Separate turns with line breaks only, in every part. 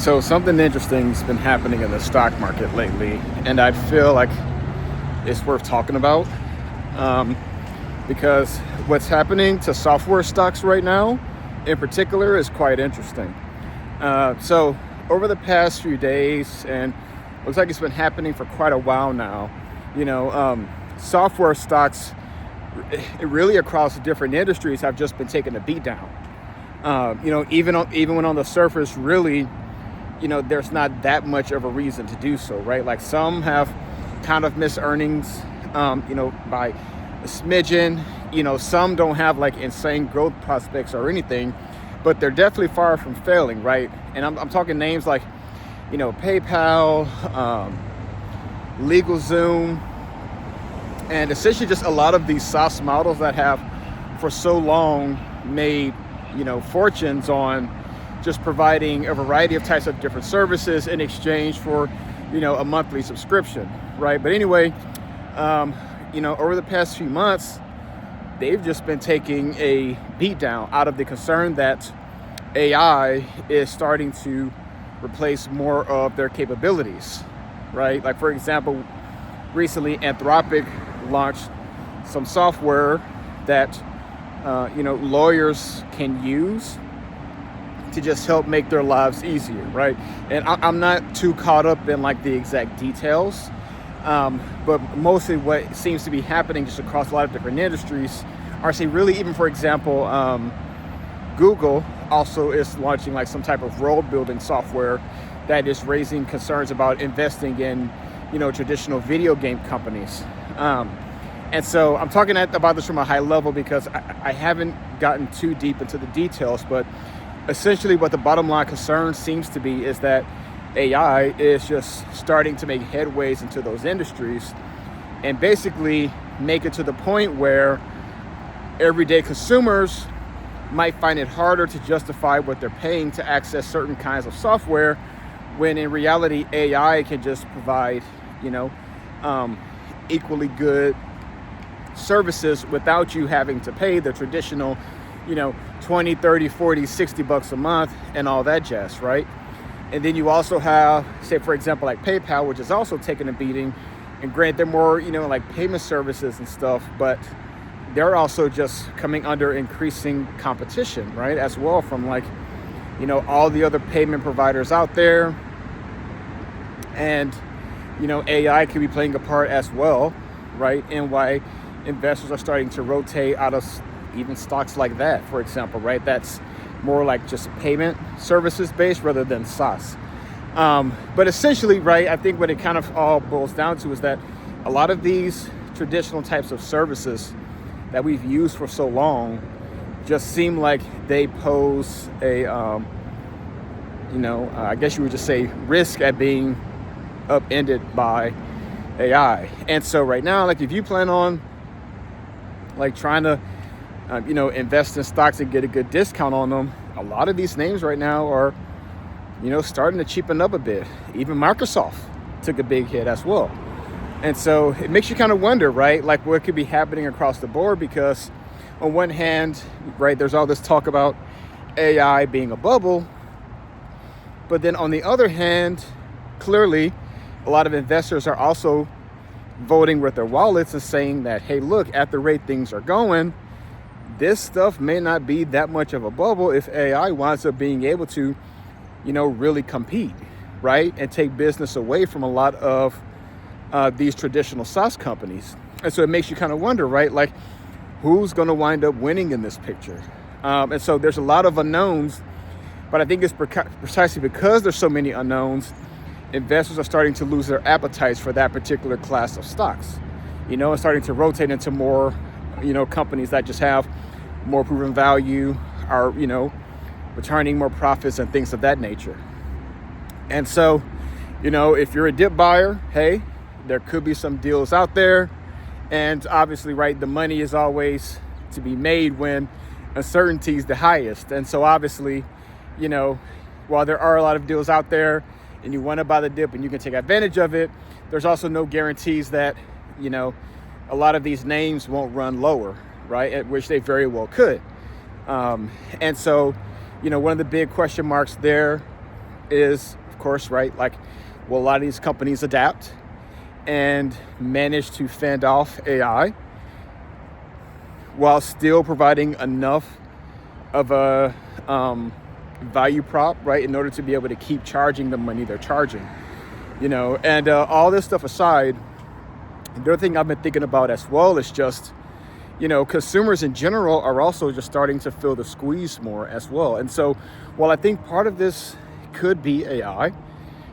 So something interesting has been happening in the stock market lately, and I feel like it's worth talking about um, because what's happening to software stocks right now, in particular, is quite interesting. So over the past few days, and looks like it's been happening for quite a while now, software stocks, really across different industries, have just been taking a beat down. Even when on the surface, really, there's not that much of a reason to do so, right? Like some have kind of missed earnings, by a smidgen. Some don't have like insane growth prospects or anything, but they're definitely far from failing, right? And I'm talking names like, PayPal, LegalZoom, and essentially just a lot of these SaaS models that have for so long made, fortunes on just providing a variety of types of different services in exchange for, a monthly subscription, right? But anyway, over the past few months, they've just been taking a beat down out of the concern that AI is starting to replace more of their capabilities, right? Like, for example, recently Anthropic launched some software that, lawyers can use to just help make their lives easier, right? And I'm not too caught up in like the exact details, but mostly what seems to be happening just across a lot of different industries are, say, really, even for example, Google also is launching like some type of world building software that is raising concerns about investing in, traditional video game companies. And so I'm talking about this from a high level because I haven't gotten too deep into the details, but essentially what the bottom line concern seems to be is that AI is just starting to make headways into those industries and basically make it to the point where everyday consumers might find it harder to justify what they're paying to access certain kinds of software, when in reality AI can just provide, equally good services without you having to pay the traditional 20, 30, 40, 60 bucks a month and all that jazz, right? And then you also have, say, for example, like PayPal, which is also taking a beating. And granted, they're more, like payment services and stuff, but they're also just coming under increasing competition, right? As well from like, all the other payment providers out there. And, AI could be playing a part as well, right? And why investors are starting to rotate out of even stocks like that, for example, right? That's more like just payment services based rather than SaaS. But essentially, right, I think what it kind of all boils down to is that a lot of these traditional types of services that we've used for so long just seem like they pose a, I guess you would just say risk at being upended by AI. And so right now, like if you plan on like trying to invest in stocks and get a good discount on them, a lot of these names right now are, starting to cheapen up a bit. Even Microsoft took a big hit as well. And so it makes you kind of wonder, right? Like what could be happening across the board, because on one hand, right, there's all this talk about AI being a bubble. But then on the other hand, clearly, a lot of investors are also voting with their wallets and saying that, hey, look, at the rate things are going, this stuff may not be that much of a bubble if AI winds up being able to, really compete, right? And take business away from a lot of these traditional SaaS companies. And so it makes you kind of wonder, right? Like who's going to wind up winning in this picture? And so there's a lot of unknowns, but I think it's precisely because there's so many unknowns, investors are starting to lose their appetites for that particular class of stocks, and starting to rotate into more, companies that just have more proven value, are, returning more profits and things of that nature. And so, if you're a dip buyer, hey, there could be some deals out there. And obviously, right, the money is always to be made when uncertainty is the highest. And so obviously, while there are a lot of deals out there and you want to buy the dip and you can take advantage of it, there's also no guarantees that, a lot of these names won't run lower, right? At which they very well could. And so, one of the big question marks there is, of course, right, like, will a lot of these companies adapt and manage to fend off AI while still providing enough of a value prop, right, in order to be able to keep charging the money they're charging, and all this stuff aside, the other thing I've been thinking about as well is just, consumers in general are also just starting to feel the squeeze more as well. And so while I think part of this could be AI,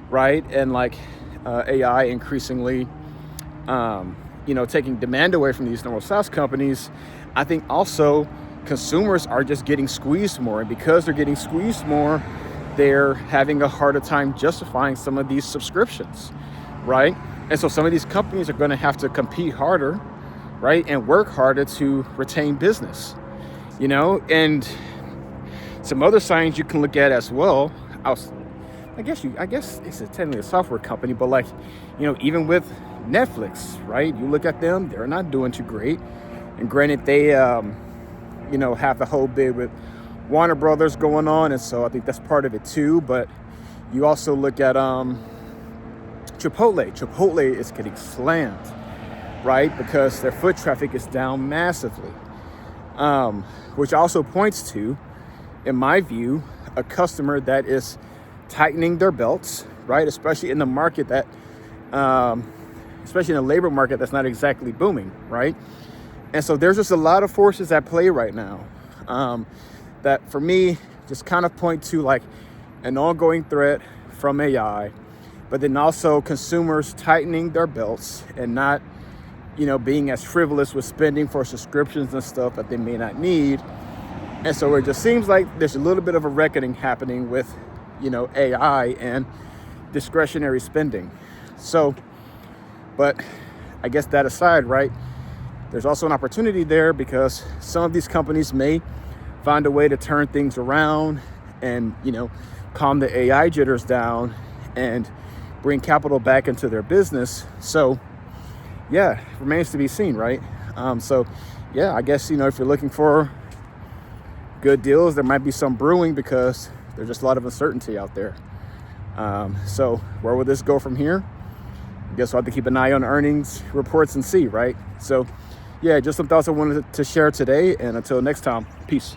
right, and like AI increasingly, taking demand away from these normal SaaS companies, I think also consumers are just getting squeezed more. And because they're getting squeezed more, they're having a harder time justifying some of these subscriptions, right? And so some of these companies are going to have to compete harder, right, and work harder to retain business, and some other signs you can look at as well. I guess it's technically a software company, but like, even with Netflix, right, you look at them, they're not doing too great. And granted, they, have the whole bid with Warner Brothers going on. And so I think that's part of it too. But you also look at Chipotle. Chipotle is getting slammed, right? Because their foot traffic is down massively, which also points to, in my view, a customer that is tightening their belts, right? Especially in the market that, especially in the labor market that's not exactly booming, right? And so there's just a lot of forces at play right now that for me just kind of point to like an ongoing threat from AI, but then also consumers tightening their belts and not, being as frivolous with spending for subscriptions and stuff that they may not need. And so it just seems like there's a little bit of a reckoning happening with, AI and discretionary spending. So, but I guess that aside, right, there's also an opportunity there because some of these companies may find a way to turn things around and, calm the AI jitters down and bring capital back into their business. So yeah, it remains to be seen, right? So yeah, I guess, if you're looking for good deals, there might be some brewing because there's just a lot of uncertainty out there. So where will this go from here? I guess we'll have to keep an eye on earnings reports and see, right? So yeah, just some thoughts I wanted to share today. And until next time, peace.